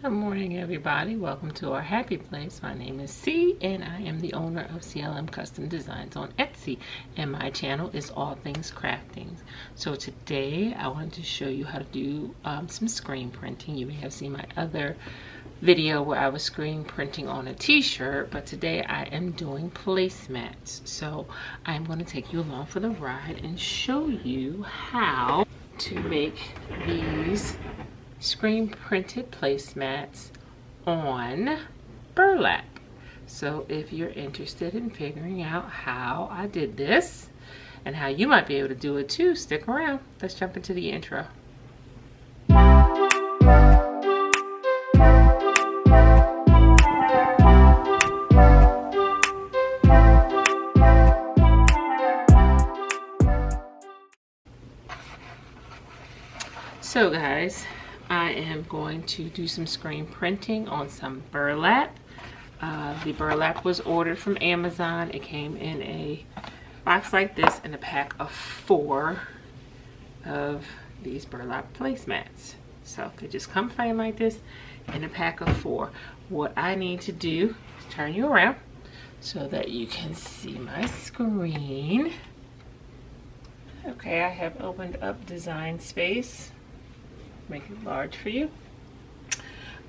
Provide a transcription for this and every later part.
Good morning, everybody. Welcome to our happy place. My name is C, and I am the owner of CLM Custom Designs on Etsy, and my channel is All Things Crafting. So today I wanted to show you how to do some screen printing. You may have seen my other video where I was screen printing on a t-shirt, but today I am doing placemats. So I'm going to take you along for the ride and show you how to make these screen printed placemats on burlap. So if you're interested in figuring out how I did this and how you might be able to do it too, stick around. Let's jump into the intro. So guys, I am going to do some screen printing on some burlap. The burlap was ordered from Amazon. It came in a box like this in a pack of 4 of these burlap placemats. So they just come framed like this in a pack of 4. What I need to do is turn you around so that you can see my screen. Okay, I have opened up Design Space. Make it large for you.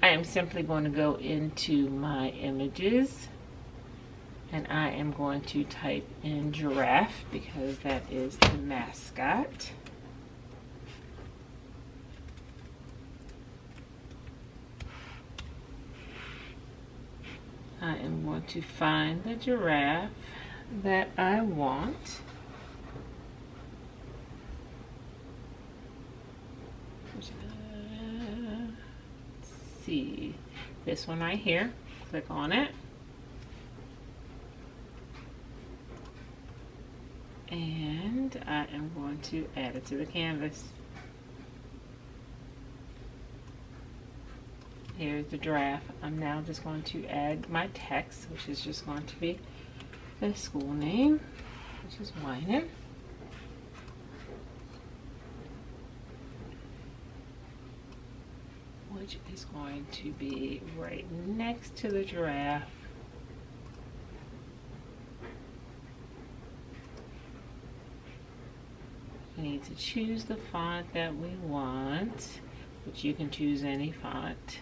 I am simply going to go into my images and I am going to type in giraffe because that is the mascot. I am going to find the giraffe that I want. See this one right here, click on it, and I am going to add it to the canvas. Here's the giraffe. I'm now just going to add my text, which is just going to be the school name, which is Whining. Which is going to be right next to the giraffe. We need to choose the font that we want, which you can choose any font.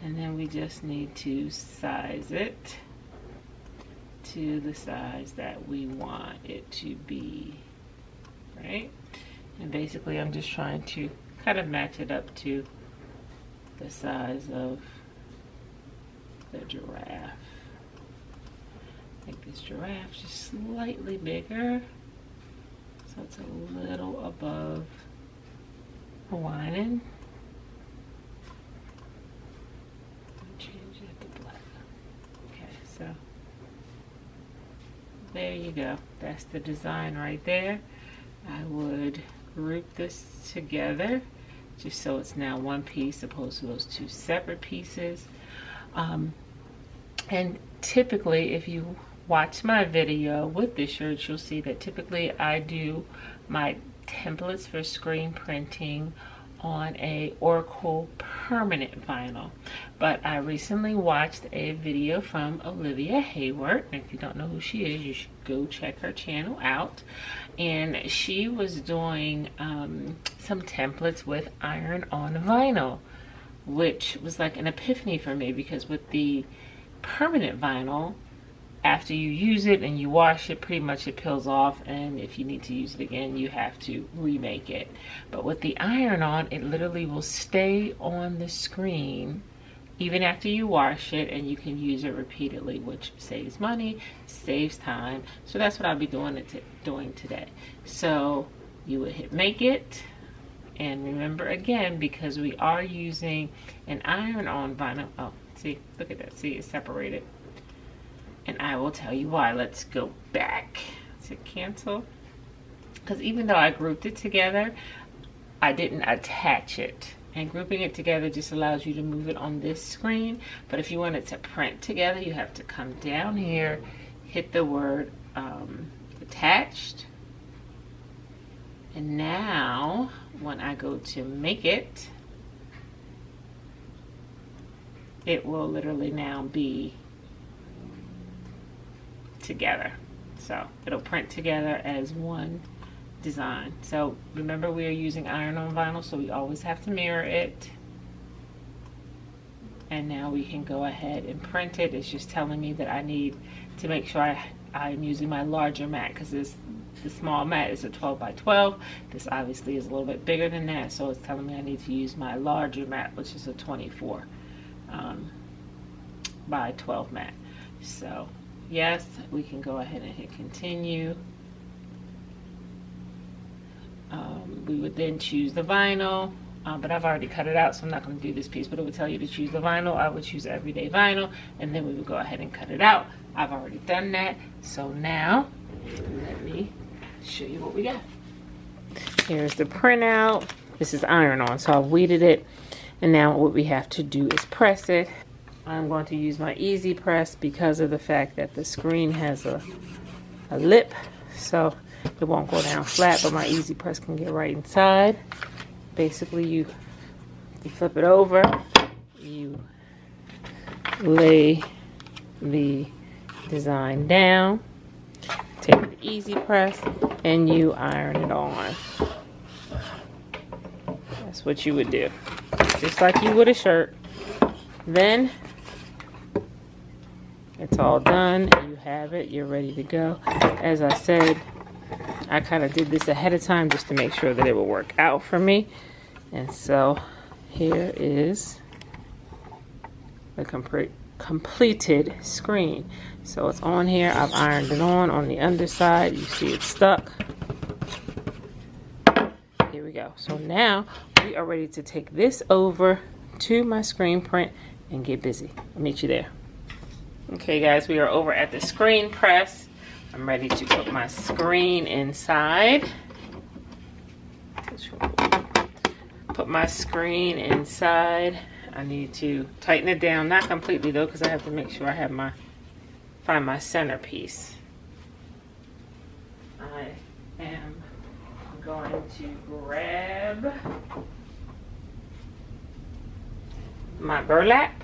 And then we just need to size it to the size that we want it to be, right? And basically I'm just trying to kind of match it up to the size of the giraffe. Make this giraffe just slightly bigger so it's a little above Hawaiian. Change it to black. Okay, so there you go. That's the design right there. I would group this together just so it's now one piece opposed to those 2 separate pieces. And typically, if you watch my video with this shirt, you'll see that typically I do my templates for screen printing on a Oracle permanent vinyl, but I recently watched a video from Olivia Hayward. If you don't know who she is, you should go check her channel out. And she was doing some templates with iron-on vinyl, which was like an epiphany for me, because with the permanent vinyl, after you use it and you wash it, pretty much it peels off, and if you need to use it again, you have to remake it. But with the iron-on, it literally will stay on the screen even after you wash it, and you can use it repeatedly, which saves money, saves time. So that's what I'll be doing today. So you would hit make it, and remember again, because we are using an iron-on vinyl. Oh, see, look at that. See, it's separated. And I will tell you why. Let's go back to cancel. Because even though I grouped it together, I didn't attach it. And grouping it together just allows you to move it on this screen. But if you want it to print together, you have to come down here, hit the word attached. And now when I go to make it, it will literally now be together. So it'll print together as one design. So remember, we are using iron-on vinyl, so we always have to mirror it. And now we can go ahead and print it. It's just telling me that I need to make sure I'm using my larger mat, because the small mat is a 12 by 12. This obviously is a little bit bigger than that, so it's telling me I need to use my larger mat, which is a 24 by 12 mat. So yes, we can go ahead and hit continue. We would then choose the vinyl, but I've already cut it out, so I'm not going to do this piece, but it would tell you to choose the vinyl. I would choose everyday vinyl, and then we would go ahead and cut it out. I've already done that, so now let me show you what we got. Here's the printout. This is iron-on, so I've weeded it, and now what we have to do is press it. I'm going to use my easy press because of the fact that the screen has a lip, so it won't go down flat, but my easy press can get right inside. Basically, you flip it over, you lay the design down, take the easy press, and you iron it on. That's what you would do, just like you would a shirt. Then it's all done, you have it, you're ready to go. As I said, I kind of did this ahead of time just to make sure that it would work out for me. And so here is the completed screen. So it's on here. I've ironed it on the underside. You see it's stuck. Here we go. So now we are ready to take this over to my screen print and get busy. I'll meet you there. Okay guys, we are over at the screen press. I'm ready to put my screen inside. Put my screen inside. I need to tighten it down, not completely though, because I have to make sure I have find my centerpiece. I am going to grab my burlap.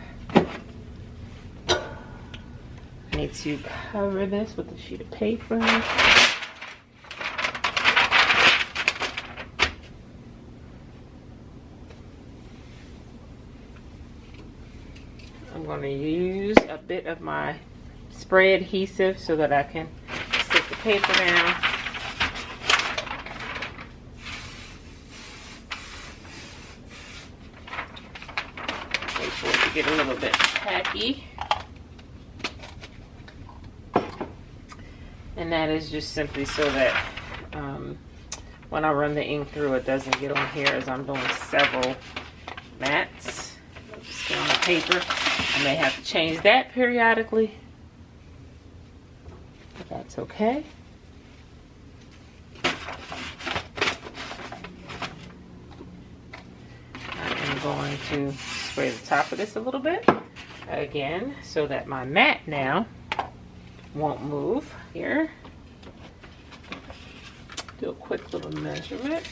I need to cover this with a sheet of paper. I'm going to use a bit of my spray adhesive so that I can stick the paper down. Wait for it to get a little bit tacky. And that is just simply so that when I run the ink through, it doesn't get on here, as I'm doing several mats. It'll just get on the paper. I may have to change that periodically, but that's okay. I am going to spray the top of this a little bit again so that my mat now won't move. Here, do a quick little measurement.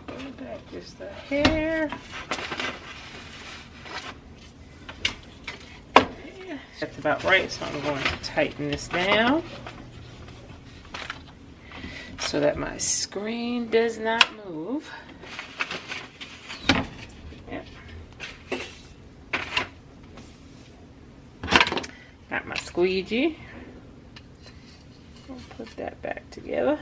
Pull back just a hair. That's about right, so I'm going to tighten this down so that my screen does not move. Yep. Got my squeegee. I'll put that back together.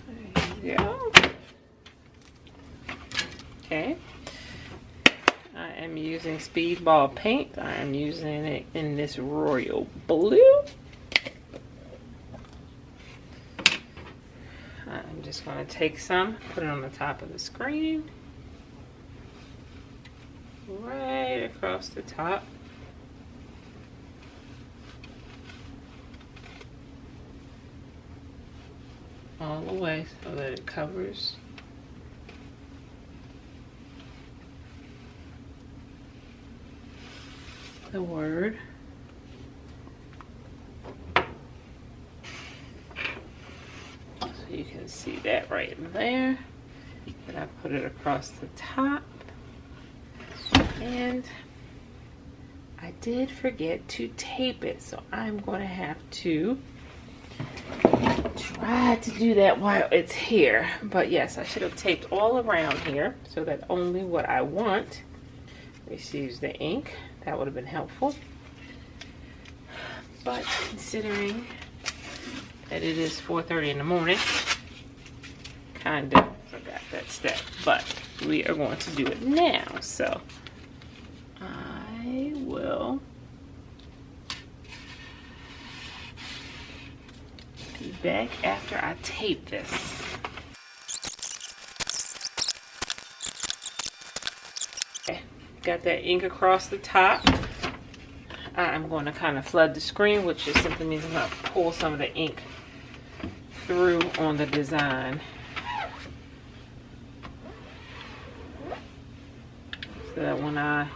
There you go. Okay. I am using Speedball paint. I am using it in this royal blue. I'm just going to take some, put it on the top of the screen, right across the top. all the way so that it covers the word. So you can see that right there. Then I put it across the top. And I did forget to tape it, so I'm going to have to try to do that while it's here. But yes, I should have taped all around here so that only what I want receives the ink. That would have been helpful. But considering that it is 4:30 in the morning, kind of forgot that step. But we are going to do it now. So I will be back after I tape this. Okay, got that ink across the top. I'm going to kind of flood the screen, which just simply means I'm going to pull some of the ink through on the design. So that when I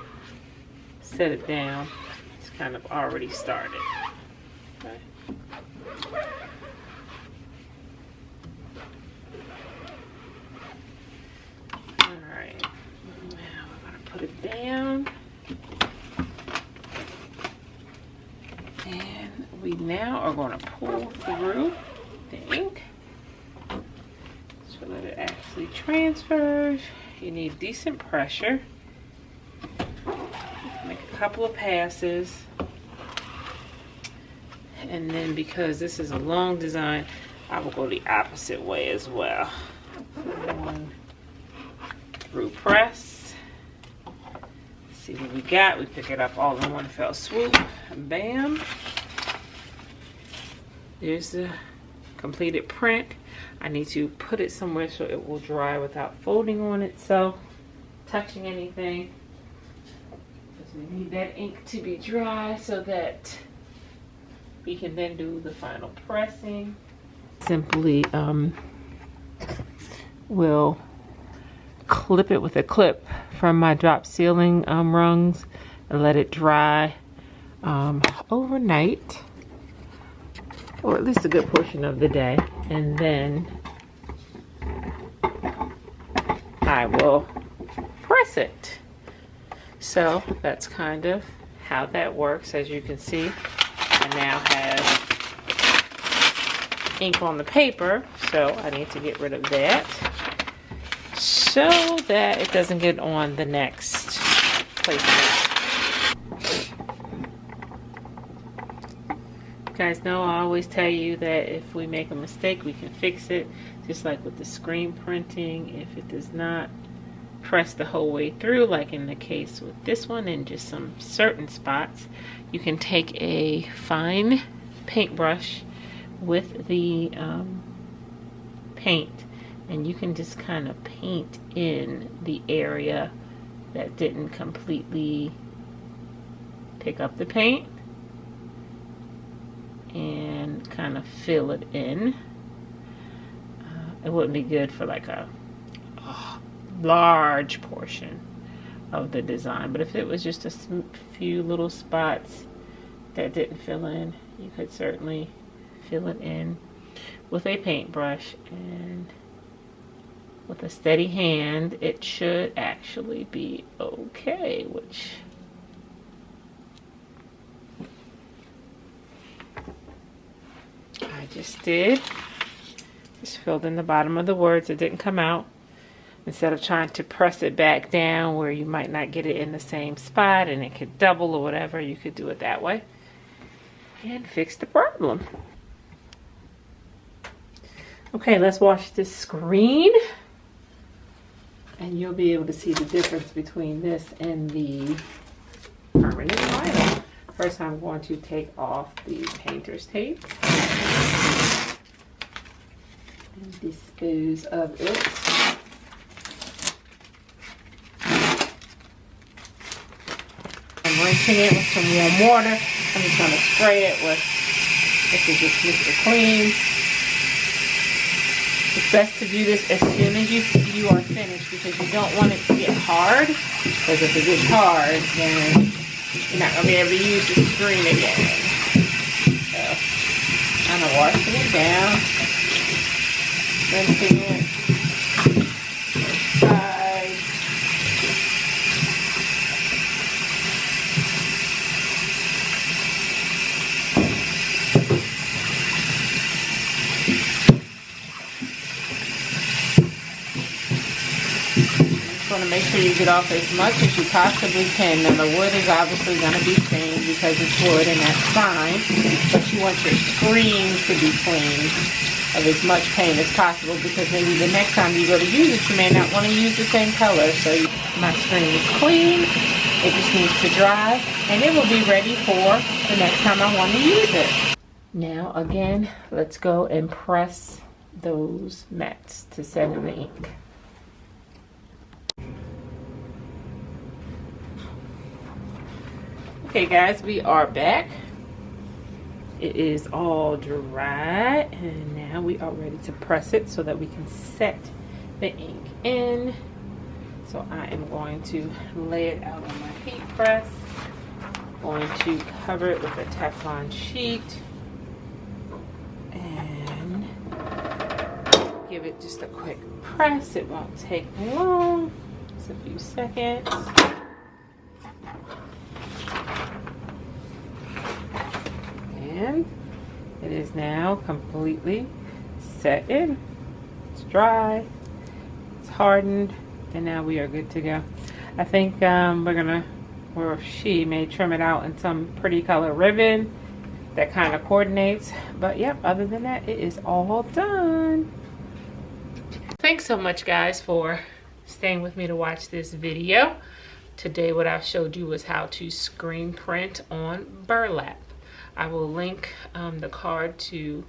set it down, it's kind of already started. Okay. Alright, now I'm going to put it down. And we now are going to pull through the ink so that it actually transfers. You need decent pressure. Make a couple of passes. And then because this is a long design, I will go the opposite way as well. One through press. See what we got. We pick it up all in one fell swoop. Bam. There's the completed print. I need to put it somewhere so it will dry without folding on itself, touching anything. Because we need that ink to be dry so that we can then do the final pressing. Simply will clip it with a clip from my drop ceiling rungs and let it dry overnight, or at least a good portion of the day, and then I will press it. So that's kind of how that works. As you can see, I now have ink on the paper, so I need to get rid of that so that it doesn't get on the next placement. You guys know I always tell you that if we make a mistake, we can fix it. Just like with the screen printing, if it does not press the whole way through, like in the case with this one, in just some certain spots, you can take a fine paintbrush with the paint, and you can just kind of paint in the area that didn't completely pick up the paint, and kind of fill it in. It wouldn't be good for like a large portion of the design, but if it was just a few little spots that didn't fill in, you could certainly fill it in with a paintbrush, and with a steady hand it should actually be okay, which I just did. Just filled in the bottom of the words that didn't come out. Instead of trying to press it back down where you might not get it in the same spot and it could double or whatever, you could do it that way and fix the problem. Okay, let's watch this screen and you'll be able to see the difference between this and the permanent vinyl. First, I'm going to take off the painter's tape and dispose of it. I'm rinsing it with some warm water. I'm just going to spray it with, this is just Mr. Clean. It's best to do this as soon as you are finished, because you don't want it to get hard, because if it gets hard, then you're not going to be able to use the screen again. So, kind of washing it down, rinsing it, sides. Want to make sure you get off as much as you possibly can. Now the wood is obviously going to be stained because it's wood, and that's fine, but you want your screen to be clean of as much paint as possible, because maybe the next time you go to use it, you may not want to use the same color. So my screen is clean, it just needs to dry, and it will be ready for the next time I want to use it. Now again, let's go and press those mats to set in the ink. Okay guys, we are back. It is all dry, and now we are ready to press it so that we can set the ink in. So I am going to lay it out on my heat press. Going to cover it with a Teflon sheet and give it just a quick press. It won't take long, just a few seconds. And it is now completely set in. It's dry, it's hardened, and now we are good to go. I think she may trim it out in some pretty color ribbon that kind of coordinates. But yep, other than that, it is all done. Thanks so much guys for staying with me to watch this video. Today what I showed you was how to screen print on burlap. I will link the card to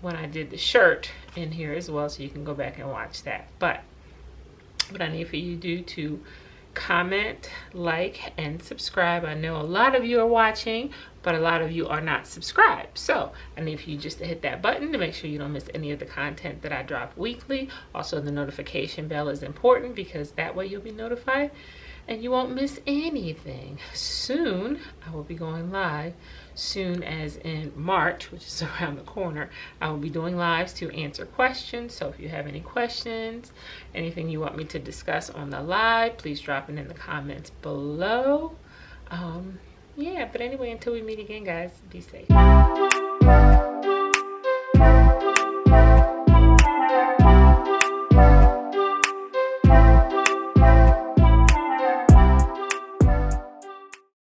when I did the shirt in here as well, so you can go back and watch that. But what I need for you to do to comment, like, and subscribe. I know a lot of you are watching, but a lot of you are not subscribed. So I need for you just to hit that button to make sure you don't miss any of the content that I drop weekly. Also, the notification bell is important, because that way you'll be notified and you won't miss anything. Soon, I will be going live, soon as in March, which is around the corner. I will be doing lives to answer questions. So if you have any questions, anything you want me to discuss on the live, please drop it in the comments below. Yeah, but anyway, until we meet again, guys, be safe.